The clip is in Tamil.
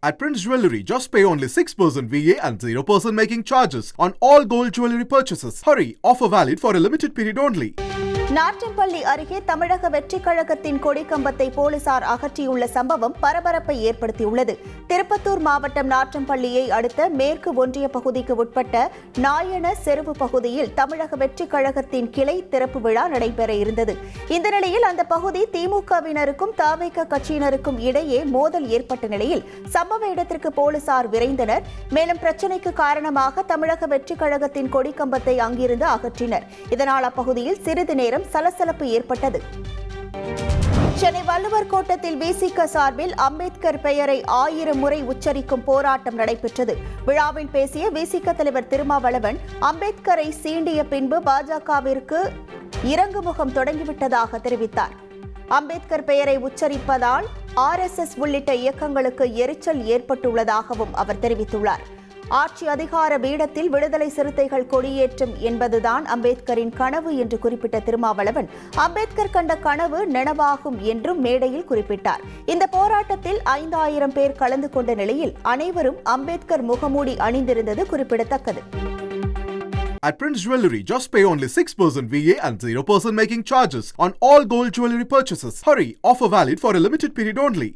At Prince Jewellery, just pay only 6% VA and 0% making charges on all gold jewellery purchases. Hurry, offer valid for a limited period only. Natrampalli அருகே தமிழக வெற்றிக் கழகத்தின் கொடிக்கம்பத்தை போலீசார் அகற்றியுள்ள சம்பவம் பரபரப்பை ஏற்படுத்தியுள்ளது. திருப்பத்தூர் மாவட்டம் நாற்றம்பள்ளியை அடுத்த மேற்கு ஒன்றிய பகுதிக்கு உட்பட்ட நாயன செருவு பகுதியில் தமிழக வெற்றிக் கழகத்தின் கிளை திறப்பு விழா நடைபெற இருந்தது. இந்த நிலையில் அந்த பகுதி திமுகவினருக்கும் தவிக கட்சியினருக்கும் இடையே மோதல் ஏற்பட்ட நிலையில் சம்பவ இடத்திற்கு போலீசார் விரைந்தனர். மேலும் பிரச்சினைக்கு காரணமாக தமிழக வெற்றிக் கழகத்தின் கொடிக்கம்பத்தை அங்கிருந்து அகற்றினர். இதனால் அப்பகுதியில் சிறிது நேரம் சலசலப்பு ஏற்பட்டது. சென்னை வள்ளுவர் கோட்டத்தில் விசிக சார்பில் அம்பேத்கர் பெயரை 1000 முறை உச்சரிக்கும் போராட்டம் நடைபெற்றது. விழாவில் பேசிய விசிக தலைவர் திருமாவளவன், அம்பேத்கரை சீண்டிய பின்பு பாஜகவிற்கு இறங்குமுகம் தொடங்கிவிட்டதாக தெரிவித்தார். அம்பேத்கர் பெயரை உச்சரிப்பதால் RSS உள்ளிட்ட இயக்கங்களுக்கு எரிச்சல் ஏற்பட்டுள்ளதாகவும் அவர் தெரிவித்துள்ளார். ஆட்சி அதிகார பீடத்தில் விடுதலை சிறுத்தைகள் கொடியேற்றும் என்பதுதான் அம்பேத்கரின் கனவு என்று குறிப்பிட்ட திருமாவளவன், அம்பேத்கர் கண்ட கனவு நனவாகும் என்றும் மேடையில் குறிப்பிட்டார். இந்த போராட்டத்தில் 5000 பேர் கலந்து கொண்ட நிலையில் அனைவரும் அம்பேத்கர் முகமூடி அணிந்திருந்தது குறிப்பிடத்தக்கது. At Prince Jewellery, just pay only 6% VA and 0% making charges on all gold jewellery purchases. Hurry, offer valid for a limited period only.